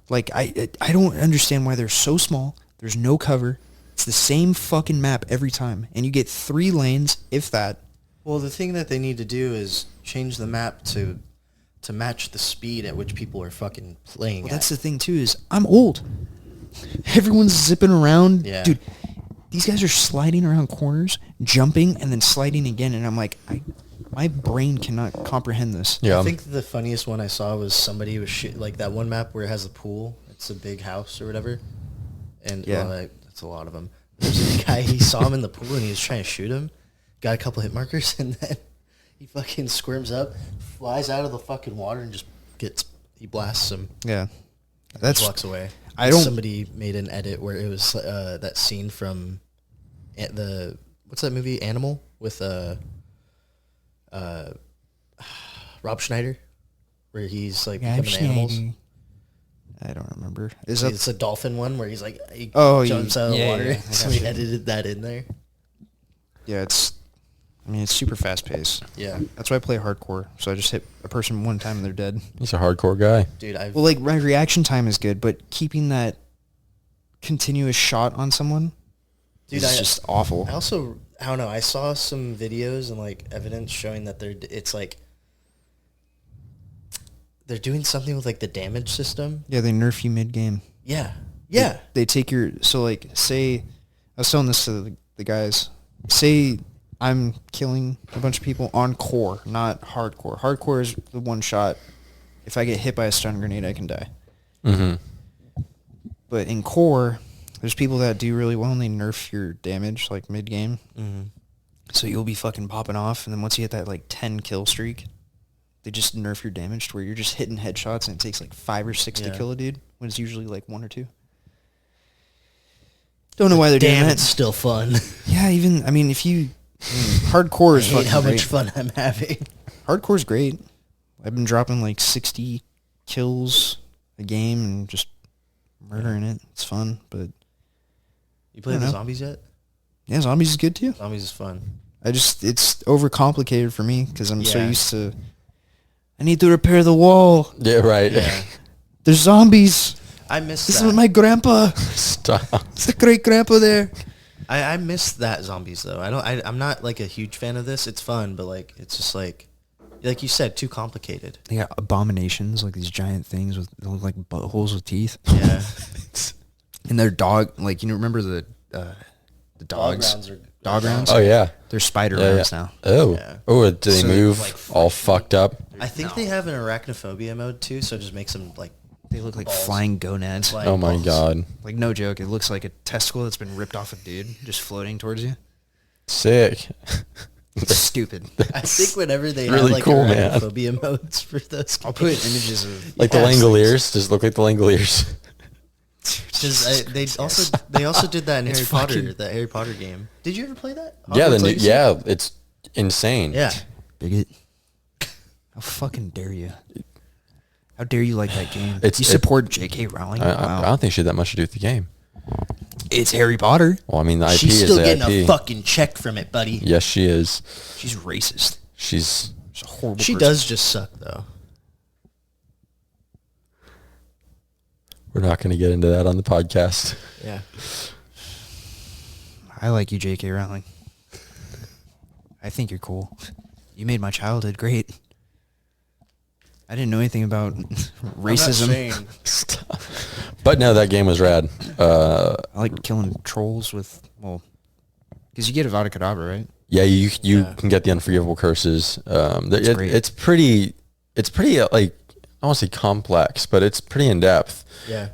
Like, I don't understand why they're so small. There's no cover. It's the same fucking map every time. And you get 3 lanes, if that. Well, the thing that they need to do is change the map to match the speed at which people are fucking playing. Well, that's the thing, too, is I'm old. Everyone's zipping around. Yeah. Dude, these guys are sliding around corners, jumping, and then sliding again. And I'm like, my brain cannot comprehend this. Yeah. I think the funniest one I saw was somebody was like that one map where it has a pool. It's a big house or whatever. And Yeah. that's a lot of them. There's a guy, he saw him in the pool and he was trying to shoot him. Got a couple hit markers and then he fucking squirms up, flies out of the fucking water and just he blasts him. Yeah. Just walks away. Somebody made an edit where it was that scene from what's that movie, Animal, with Rob Schneider, where he's like becoming animals. I don't remember. It's a dolphin one where he's like he jumps out of the water. Yeah. So we edited that in there. Yeah, it's super fast paced. Yeah, That's why I play hardcore. So I just hit a person one time and they're dead. He's a hardcore guy. dude. Well, like my reaction time is good, but keeping that continuous shot on someone is just awful. I don't know. I saw some videos and like evidence showing that they're doing something with like the damage system. Yeah, they nerf you mid game. Yeah. They take your, so like, say, I was telling this to the guys, say I'm killing a bunch of people on core, not hardcore. Hardcore is the one shot. If I get hit by a stun grenade, I can die. Mm-hmm. But in core, there's people that do really well and they nerf your damage like mid game. Mm-hmm. So you'll be fucking popping off, and then once you hit that like 10 kill streak, they just nerf your damage to where you're just hitting headshots and it takes like 5 or 6 to kill a dude, when it's usually like 1 or 2. Don't know why they're doing that. It's still fun. Yeah, if you hardcore is I hate fucking how great. much fun I'm having. Hardcore's great. I've been dropping like 60 kills a game and just murdering it. It's fun, but You played the zombies yet? yeah, zombies is good too. Zombies is fun. It's overcomplicated for me because I'm so used to. I need to repair the wall. Yeah, right. Yeah. There's zombies. I miss This that. is my grandpa. Stop. It's the great grandpa there. I miss that zombies though. I'm not like a huge fan of this. It's fun, but like it's just like you said, too complicated. They got abominations, like these giant things with they look like buttholes with teeth. Yeah. And their dog, like remember the dogs. Dog rounds. Oh yeah. They're spider rounds now. Oh. Yeah. Oh, do they So move like all fucked up? I think they have an arachnophobia mode too, so it just makes them like They look like balls. flying gonads. Flying Oh my balls. god. Like no joke, it looks like a testicle that's been ripped off a dude, just floating towards you. Sick. It's stupid. I think whenever they really have like cool, man. arachnophobia modes for those, I'll put images of Like the Yes. Langoliers. Does it look like the Langoliers? they also did that in It's Harry Potter, fucking- that Harry Potter game. Did you ever play that? Yeah, Hogwarts Legacy? it's insane. Yeah. bigot. How fucking dare you? How dare you like that game? It's- You support J.K. Rowling? I Wow. don't think she had that much to do with the game. It's Harry Potter. Well, I mean, the IP She's is still the getting IP. a fucking check from it, buddy. Yes, she is. She's racist. She's She's a horrible She person. does just suck though. We're not going to get into that on the podcast. Yeah. I like you, J.K. Rowling. I think you're cool. You made my childhood great. I didn't know anything about racism. Stop. But no, that game was rad. I like killing trolls with, because you get Avada Kedavra, right? Yeah, you Yeah. can get the unforgivable curses. great. It's pretty like, I won't say complex, but it's pretty in depth. Yeah.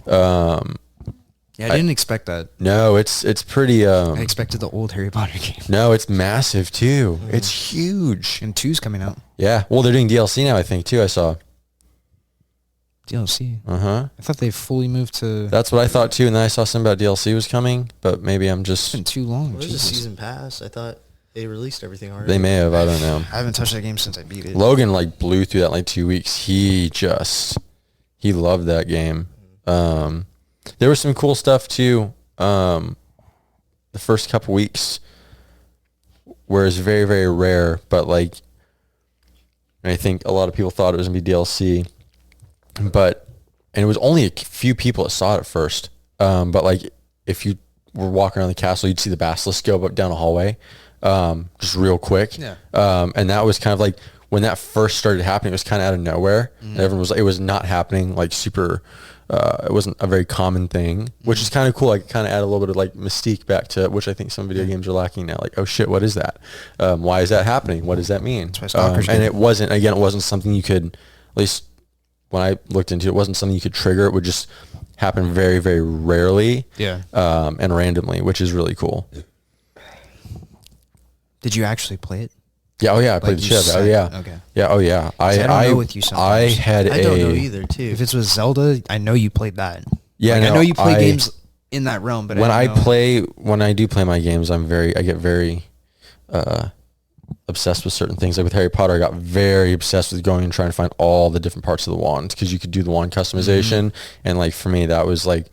Yeah, I didn't expect that. No, it's pretty. I expected the old Harry Potter game. No, it's massive too. It's huge. And 2's coming out. Yeah. Well, they're doing DLC now, I think too. I saw. DLC. I I thought they fully moved to. That's what I thought too, and then I saw something about DLC was coming, but maybe I'm It's just. been too long. Where's the Jesus. season pass? I thought they released everything already. They may have. I don't know. I haven't touched that game since I beat it. Logan like blew through that in like 2 weeks. He loved that game. There was some cool stuff too. the first couple weeks where it's very, very rare, but like, I think a lot of people thought it was going to be DLC, and it was only a few people that saw it at first. But like, if you were walking around the castle, you'd see the basilisk go up down a hallway, just real quick. Yeah. And that was kind of like, when that first started happening, it was kind of out of nowhere. And everyone was like, it was not happening like super, it wasn't a very common thing, which is kind of cool. Like, kind of add a little bit of like mystique back to which I think some video games are lacking now. Like, oh shit, what is that? Why is that happening? What does that mean? And it wasn't something you could, at least when I looked into it, it wasn't something you could trigger. It would just happen very, very rarely. Yeah. And randomly, which is really cool. Did you actually play it? Yeah, oh yeah, I played the shit out of it. Oh yeah. Okay. Yeah, oh yeah. I don't know with you sometimes. I don't know either, too. If it's with Zelda, I know you played that. Yeah, like, no, I know you play games in that realm, but when I do play my games, I get very obsessed with certain things. Like with Harry Potter, I got very obsessed with going and trying to find all the different parts of the wand, because you could do the wand customization. And like for me, that was like,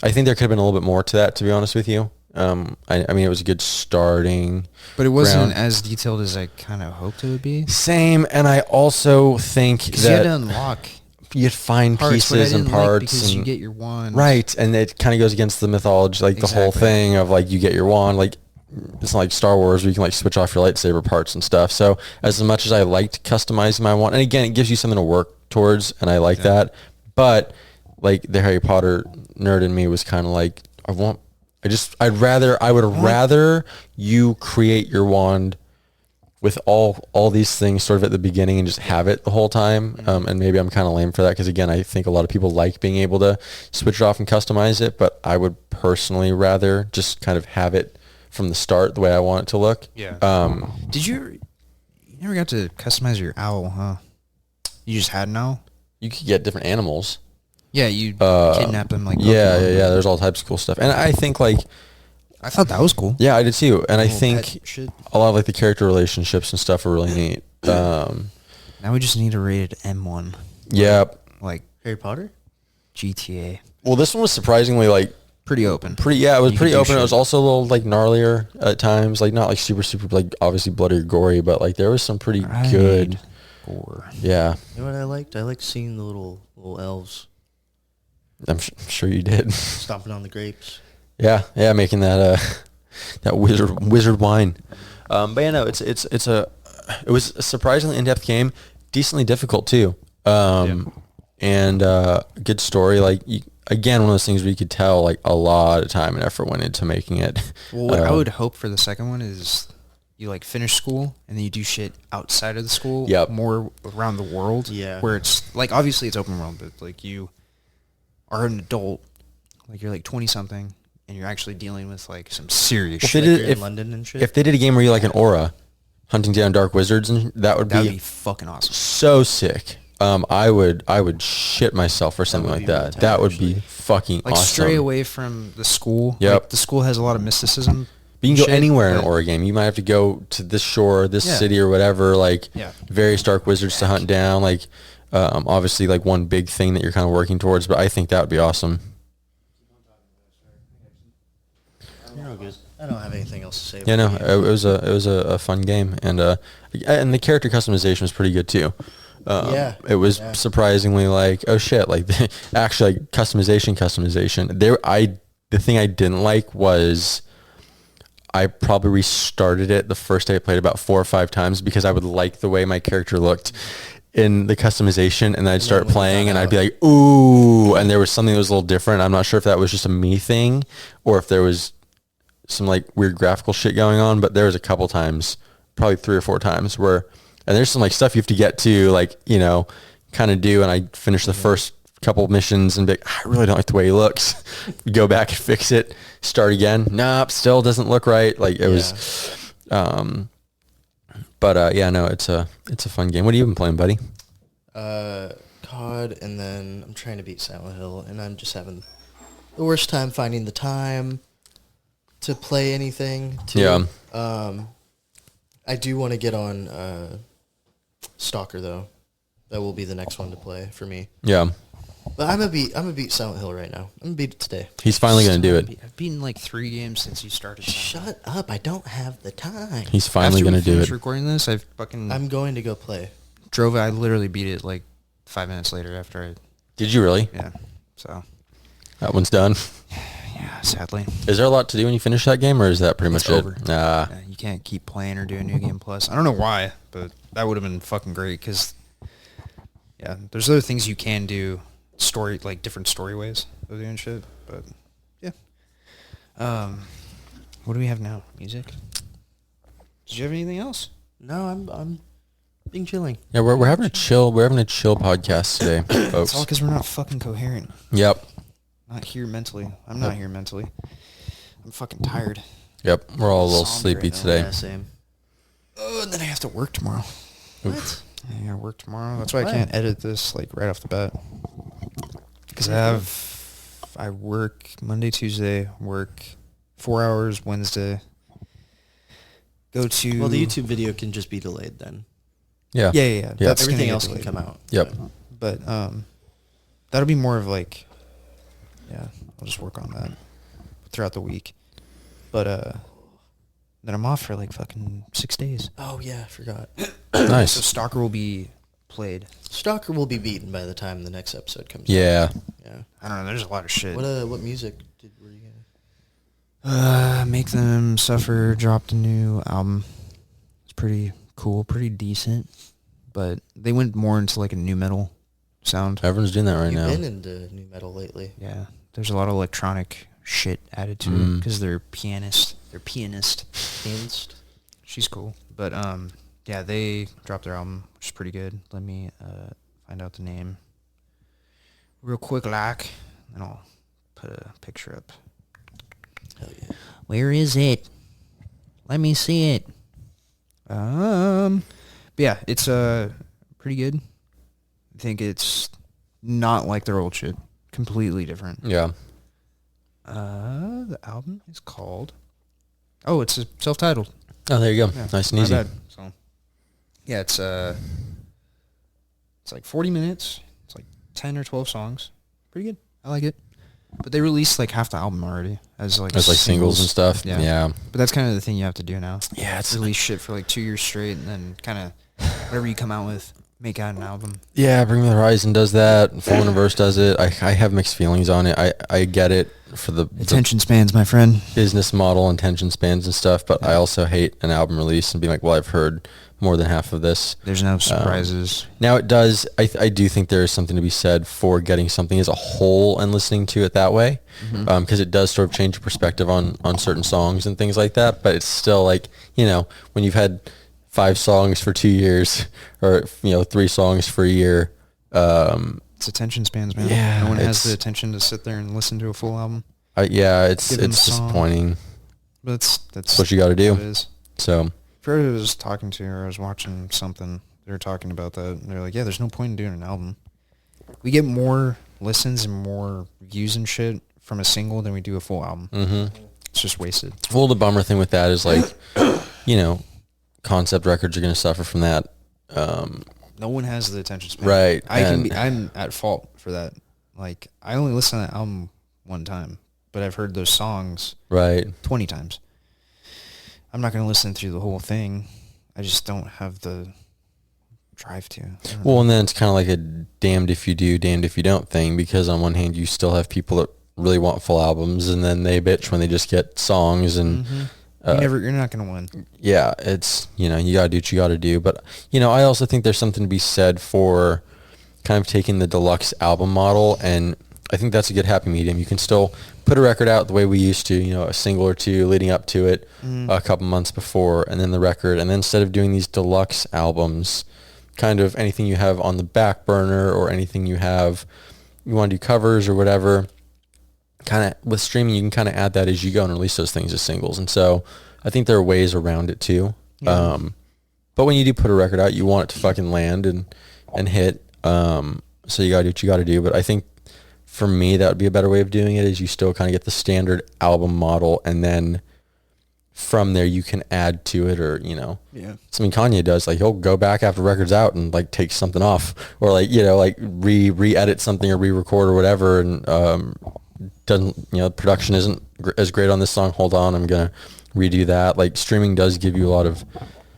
I think there could have been a little bit more to that, to be honest with you. I mean, it was a good starting, but it wasn't as detailed as I kind of hoped it would be. Same, and I also think that you had to unlock, you'd find pieces and parts, because you get your wand, right? And it kind of goes against the mythology, like the whole thing of like you get your wand. Like, it's not like Star Wars where you can like switch off your lightsaber parts and stuff. So as much as I liked customizing my wand, and again, it gives you something to work towards, and I like that. But like the Harry Potter nerd in me was kind of like, I would rather you create your wand with all these things sort of at the beginning and just have it the whole time. And maybe I'm kind of lame for that, because again, I think a lot of people like being able to switch it off and customize it, but I would personally rather just kind of have it from the start the way I want it to look. Yeah. You never got to customize your owl, huh? You just had an owl? You could get different animals. Yeah, you kidnap them like yeah. There's all types of cool stuff, and I think like I thought that was cool. Yeah, I did too, and I think a lot of like the character relationships and stuff are really neat. Now we just need a rated M1. Yeah, like Harry Potter, GTA. Well, this one was surprisingly like pretty open. It was pretty open. It was also a little like gnarlier at times, like not like super like obviously bloody or gory, but like there was some pretty good gore. Yeah. You know what I liked? I liked seeing the little elves. I'm sure you did. Stomping on the grapes. Yeah, making that that wizard wine. But yeah, no, it was a surprisingly in-depth game, decently difficult too. And good story. Like again, one of those things where you could tell like a lot of time and effort went into making it. Well, what I would hope for the second one is you like finish school and then you do shit outside of the school. Yep. More around the world. Yeah. Where it's like obviously it's open world, but like you are an adult, like you're like 20 something, and you're actually dealing with like some serious shit. In London and shit. If they did a game where you like an aura, hunting down dark wizards, and that would be fucking awesome. So sick. I would shit myself for something like that. That would be fucking like awesome. Stray away from the school. Yep. Like, the school has a lot of mysticism. But you can go anywhere in an aura game. You might have to go to this shore, this city, or whatever. Like various dark wizards to hunt down. Like obviously, like one big thing that you're kind of working towards. But I think that would be awesome. You're all good. I don't have anything else to say. Yeah, no, it was a fun game, and the character customization was pretty good too. It was surprisingly like, oh shit, like actually like, customization. The thing I didn't like was I probably restarted it the first day I played about 4 or 5 times because I would like the way my character looked in the customization, and then I'd start playing and I'd be like, ooh, and there was something that was a little different. I'm not sure if that was just a me thing or if there was some like weird graphical shit going on, but there was a couple times, probably 3 or 4 times where, and there's some like stuff you have to get to, like, you know, kind of do, and I finished the first couple missions and be like, I really don't like the way he looks. Go back and fix it, start again. Nope, still doesn't look right. Like it was, but yeah, no, it's a fun game. What have you been playing, buddy? COD, and then I'm trying to beat Silent Hill, and I'm just having the worst time finding the time to play anything. I do want to get on Stalker though. That will be the next one to play for me. Yeah. But I'm gonna beat Silent Hill right now. I'm gonna beat it today. He's finally going to do it. I've beaten like 3 games since you started. Shut up! I don't have the time. He's finally going to do it. Recording this, I'm going to go play. Drove it. I literally beat it like 5 minutes later after I. Did you really? Yeah. So. That one's done. Yeah, sadly. Is there a lot to do when you finish that game, or is that pretty It's much over. it? Yeah, you can't keep playing or doing New Game Plus. I don't know why, but that would have been fucking great because, yeah, there's other things you can do, different story ways of doing shit. But yeah. What do we have now? Music. Did you have anything else? No, I'm being chilling. Yeah, we're having a chill podcast today, It's folks. all because we're not fucking coherent. Yep. Not here mentally. I'm not here mentally. I'm fucking tired. Yep. We're all a little Somber sleepy right now. today. Yeah, same. Oh, and then I have to work tomorrow. What? I gotta work tomorrow. That's why Why? I can't edit this like right off the bat. Because I work Monday, Tuesday, work 4 hours Wednesday. Go to Well, the YouTube video can just be delayed then. Yeah. Yeah. Yep. That's gonna Everything get else can delayed. come out. Yep. So. But that'll be more of like, yeah, I'll just work on that throughout the week. But then I'm off for like fucking 6 days. Oh yeah, I forgot. Nice. So Stalker will be played. Stalker will be beaten by the time the next episode comes out. Yeah. Yeah. I don't know. There's a lot of shit. What music were you gonna? Make Them Suffer dropped a new album. It's pretty cool, pretty decent, but they went more into like a new metal sound. Everyone's doing that right You've now. been into new metal lately. Yeah, there's a lot of electronic shit added to it because they're pianist. Pianist. She's cool, but yeah, they dropped their album, which is pretty good. Let me find out the name real quick, and I'll put a picture up. Hell yeah. Where is it? Let me see it. But yeah, it's pretty good. I think it's not like their old shit. Completely different. Yeah. The album is called. Oh, it's self-titled. Oh, there you go. Yeah, Nice and my easy. bad. So, yeah, it's like 40 minutes. It's like 10 or 12 songs. Pretty good. I like it. But they released like half the album already as like Singles and stuff. Yeah. But that's kind of the thing you have to do now. Yeah, it's Release shit for like 2 years straight, and then kind of whatever you come out with, make out an album. Yeah, Bring Me the Horizon does that. Full Universe does it. I have mixed feelings on it. I get it for the Attention spans, my friend. business model and attention spans and stuff, but I also hate an album release and being like, well, I've heard more than half of this. There's no surprises. Now it does. I do think there is something to be said for getting something as a whole and listening to it that way, because it does sort of change your perspective on certain songs and things like that. But it's still like, when you've had 5 songs for 2 years, or 3 songs for a year. It's attention spans, man. Yeah, No one has the attention to sit there and listen to a full album. It's Give them a song. disappointing. But that's what you got to do. what it is. So I was talking to, or I was watching something. They were talking about that. And they're like, yeah, there's no point in doing an album. We get more listens and more views and shit from a single than we do a full album. It's just wasted. well, the bummer thing with that is like, concept records are going to suffer from that. No one has the attention span. Right, I'm at fault for that. Like, I only listened to that album one time, but I've heard those songs Right. 20 times. I'm not going to listen through the whole thing. I just don't have the drive to. Well, and then it's kind of like a damned if you do, damned if you don't thing, because on one hand you still have people that really want full albums, and then they bitch when they just get songs, and you're not going to win. yeah, it's, you gotta do what you gotta do. But, I also think there's something to be said for kind of taking the deluxe album model, and I think that's a good happy medium. You can still put a record out the way we used to, a single or two leading up to it a couple months before, and then the record. And then instead of doing these deluxe albums, kind of anything you have on the back burner or anything you want to do covers or whatever, kind of with streaming, you can kind of add that as you go and release those things as singles. And so I think there are ways around it too. Yeah. But when you do put a record out, you want it to fucking land and hit. So you gotta do what you gotta do. But I think for me, that would be a better way of doing it, is you still kind of get the standard album model, and then from there you can add to it, or Yeah. something Kanye does, like he'll go back after record's out and like take something off, or like like re-edit something or re-record or whatever, and doesn't production isn't as great on this song, hold on, I'm gonna redo that. Like streaming does give you a lot of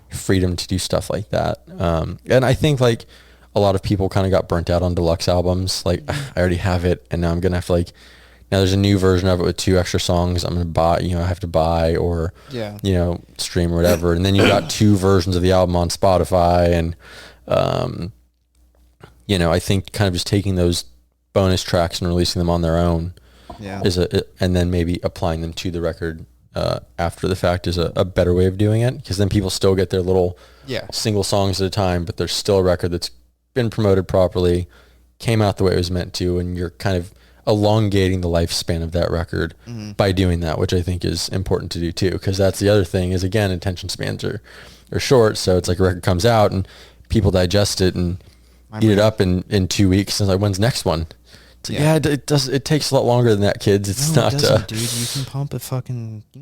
freedom to do stuff like that, and I think like a lot of people kind of got burnt out on deluxe albums, like I already have it and now I'm gonna have to like, now there's a new version of it with 2 extra songs I'm going to buy, I have to buy or, stream or whatever. And then you've got 2 versions of the album on Spotify. And, I think kind of just taking those bonus tracks and releasing them on their own and then maybe applying them to the record after the fact is a better way of doing it. Because then people still get their little single songs at a time, but there's still a record that's been promoted properly, came out the way it was meant to, and you're kind of elongating the lifespan of that record by doing that, which I think is important to do too, because that's the other thing is, again, attention spans are short. So it's like a record comes out and people digest it and eat it up in 2 weeks, and like, when's the next one? It's like, it takes a lot longer than that, kids. It's not it doesn't, dude. You can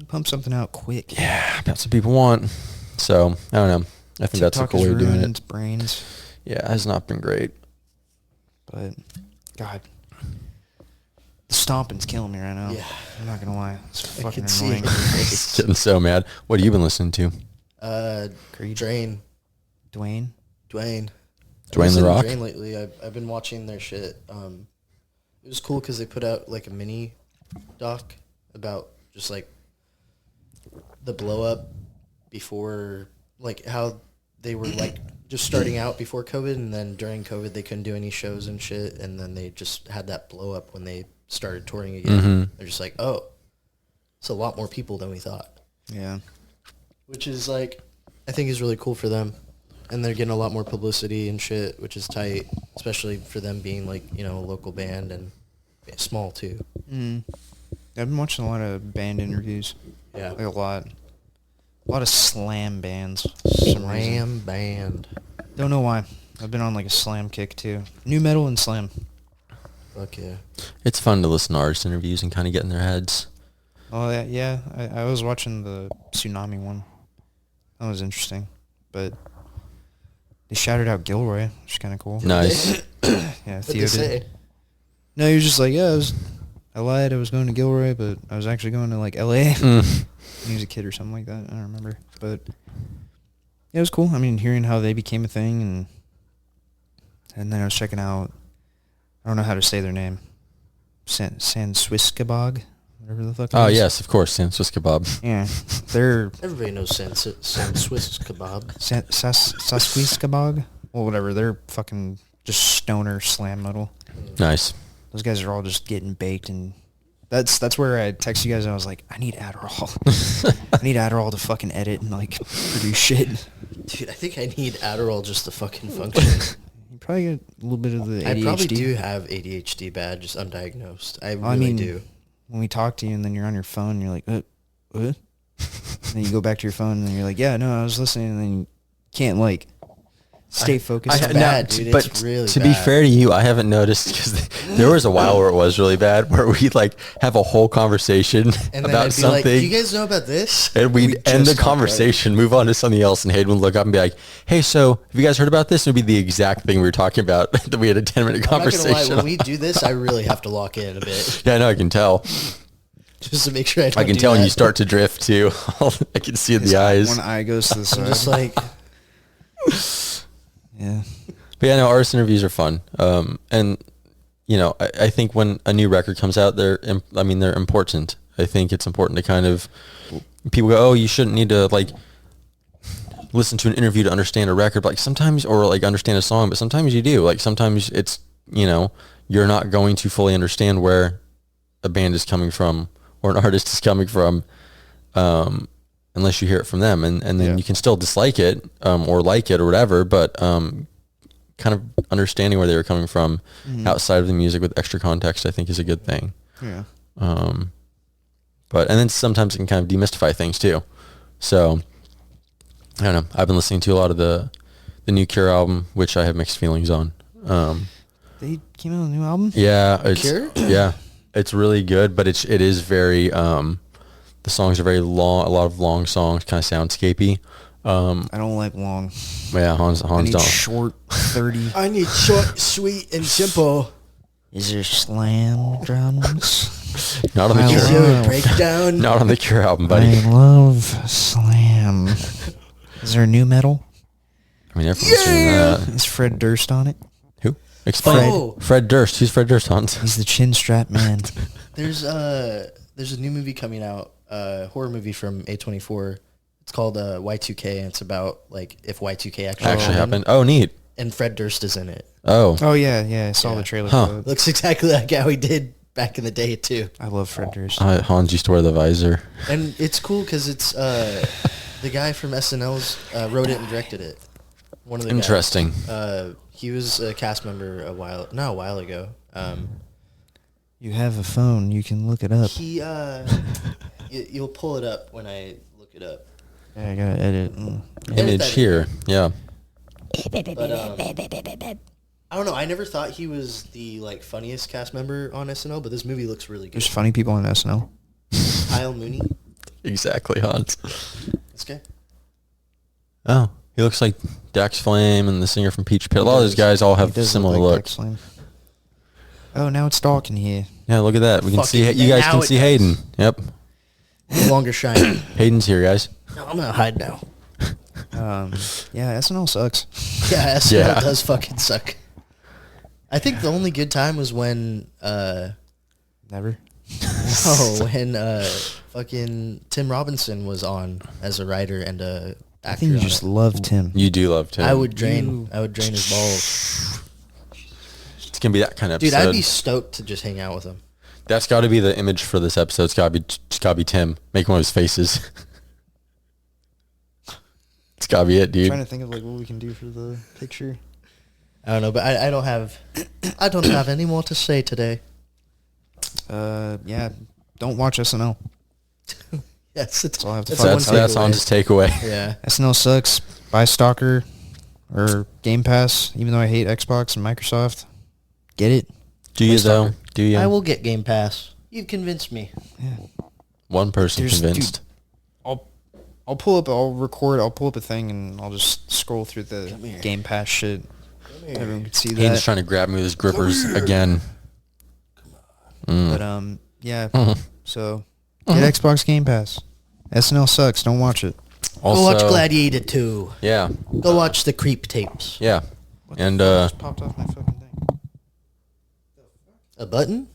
pump something out quick. Yeah, that's what people want. So I don't know, I think that's a cool way of doing it. Brains. Yeah, it has not been great, but God, the stomping's killing me right now. Yeah. I'm not gonna lie. It's fucking annoying. It's getting so mad. What have you been listening to? Dwayne The Rock. Drain lately. I've been watching their shit. It was cool because they put out like a mini doc about just like the blow up before, like how they were like just starting out before COVID, and then during COVID they couldn't do any shows and shit, and then they just had that blow up when they started touring again. They're just like, oh, it's a lot more people than we thought. Yeah. Which is like, I think is really cool for them. And they're getting a lot more publicity and shit, which is tight, especially for them being like, a local band and small too. I've been watching a lot of band interviews. Yeah. Like a lot of slam bands. Slam band. Don't know why. I've been on like a slam kick too. New metal and slam. Fuck yeah. It's fun to listen to artist interviews and kind of get in their heads. Oh, yeah. I was watching the Tsunami one. That was interesting. But they shouted out Gilroy, which is kind of cool. Nice. Yeah, Theo did. No, he was just like, I lied. I was going to Gilroy, but I was actually going to like L.A. He was a kid or something like that. I don't remember. But yeah, it was cool. I mean, hearing how they became a thing, and then I was checking out, I don't know how to say their name. San Swiskabog, whatever the fuck it is. Oh, yes, of course, San Swiskabog. Yeah. They're... Everybody knows San Swiskabog. Sasquiskabog? Well, whatever. They're fucking just stoner slam metal. Nice. Those guys are all just getting baked, and that's where I texted you guys, and I was like, I need Adderall. I need Adderall to fucking edit and, like, produce shit. Dude, I think I need Adderall just to fucking function. You probably get a little bit of the ADHD. I probably do have ADHD bad, just undiagnosed. I really do. When we talk to you and then you're on your phone, you're like, what? And then you go back to your phone and then you're like, yeah, no, I was listening, and then you can't, like, stay focused. It's bad, dude. But it's really to bad. be fair to you, I haven't noticed, because there was a while where it was really bad, where we'd like have a whole conversation and about I'd be something. Like, do you guys know about this? And we'd end the conversation, move on to something else, and Hayden would look up and be like, hey, so have you guys heard about this? It would be the exact thing we were talking about that we had a 10-minute conversation. I'm not gonna lie, when we do this, I really have to lock in a bit. Yeah, I know, I can tell. Just to make sure I can tell when you start to drift too. I can see it in the eyes. One eye goes to the side. I'm just like... Yeah. But yeah, no, artist interviews are fun. And, I think when a new record comes out, they're important. I think it's important to kind of, people go, oh, you shouldn't need to like listen to an interview to understand a record. But like sometimes, or like understand a song, but sometimes you do. Like sometimes it's, you're not going to fully understand where a band is coming from or an artist is coming from, unless you hear it from them, and then you can still dislike it, or like it or whatever, but kind of understanding where they were coming from outside of the music with extra context, I think, is a good thing. Yeah. But and then sometimes it can kind of demystify things too. So I don't know. I've been listening to a lot of the new Cure album, which I have mixed feelings on. They came out with a new album? Yeah. Cure? Yeah. It's really good, but it is very The songs are very long, a lot of long songs, kind of soundscapey. I don't like long. Yeah, Hans I need don't. short 30. I need short, sweet, and simple. Is there slam drums? Not on the I Cure. Is there a breakdown? Not on the Cure album, buddy. I love slam. Is there new metal? I mean, everyone's doing that. Is Fred Durst on it? Who? Explain. Oh. Fred Durst. Who's Fred Durst, Hans? He's the chin strap man. There's a new movie coming out, horror movie from A24. It's called Y2K, and it's about like if Y2K actually happened. Oh, neat. And Fred Durst is in it. Oh. Oh yeah, I saw Yeah. the trailer Huh. for it. Looks exactly like how he did back in the day too. I love Fred Durst. Hans used to wear the visor. And it's cool because it's the guy from SNL's wrote it and directed it. One of the Interesting. guys. He was a cast member a while ago. You have a phone, you can look it up. He you'll pull it up when I look it up. Yeah, I gotta edit. Image that here. Yeah. But I don't know. I never thought he was the like funniest cast member on SNL, but this movie looks really good. There's funny people on SNL. Kyle Mooney, Exactly, Hans. this guy. Oh, he looks like Dax Flame and the singer from Peach Pit. A lot of those does. guys all He have does similar look like looks. Dax Flame. Oh, now it's dark in here. Yeah, look at that. We can see Fucking- you guys now can it see does. Hayden. Yep. No longer shining. Hayden's here, guys. No, I'm gonna hide now. Yeah, SNL sucks. Yeah, SNL Yeah. does fucking suck. I think the only good time was when Never. when fucking Tim Robinson was on as a writer and a actor. I think you on just it. loved him. You do love Tim. I would drain his balls. It's gonna be that kind of Dude, episode. I'd be stoked to just hang out with him. That's got to be the image for this episode. It's gotta be Tim. Make one of his faces. It's gotta be it, I'm dude. trying to think of like what we can do for the picture. I don't know, but I don't have any more to say today. Yeah, don't watch SNL. Yes, That's all I have to that's fucking one That's takeaway. on his takeaway. Yeah. SNL sucks. Buy Stalker or Game Pass, even though I hate Xbox and Microsoft. Get it? Do you Play though? Stalker. Do you? I will get Game Pass. You've convinced me. Yeah. One person There's- convinced. I'll pull up a thing and I'll just scroll through the Come here. Game Pass shit. Everyone can see Hayden's that. trying to grab me with his grippers again. But yeah. So get Xbox Game Pass. SNL sucks. Don't watch it. Also, Go watch Gladiator 2. Yeah, Go watch the Creep tapes. yeah. What And the fuck just popped off my fucking thing. A button?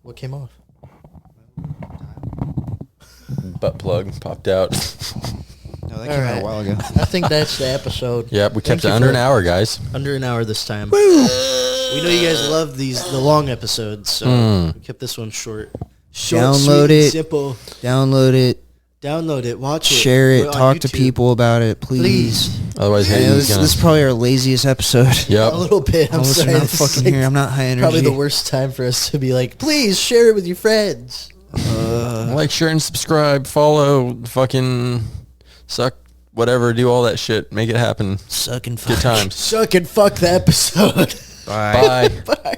What came off? butt plug popped out. No, that came out a while ago. I think that's the episode. Yep, we kept Thank it you under for- an hour, guys. Under an hour this time. We know you guys love the long episodes, so we kept this one short. Short, Download sweet, and it. simple. Download it. Download it. Watch it. Share We're it. on Talk to YouTube. people about it, please. Otherwise, I know Hayden's this gonna. is probably our laziest episode. Yep. A little bit. I'm Unless sorry. you're not This is fucking like here. I'm not high energy. probably the worst time for us to be like, please share it with your friends. Like, share, and subscribe. Follow. Fucking suck. Whatever. Do all that shit. Make it happen. Suck and Good fuck. times. Suck and fuck the episode. Bye. Bye. Bye.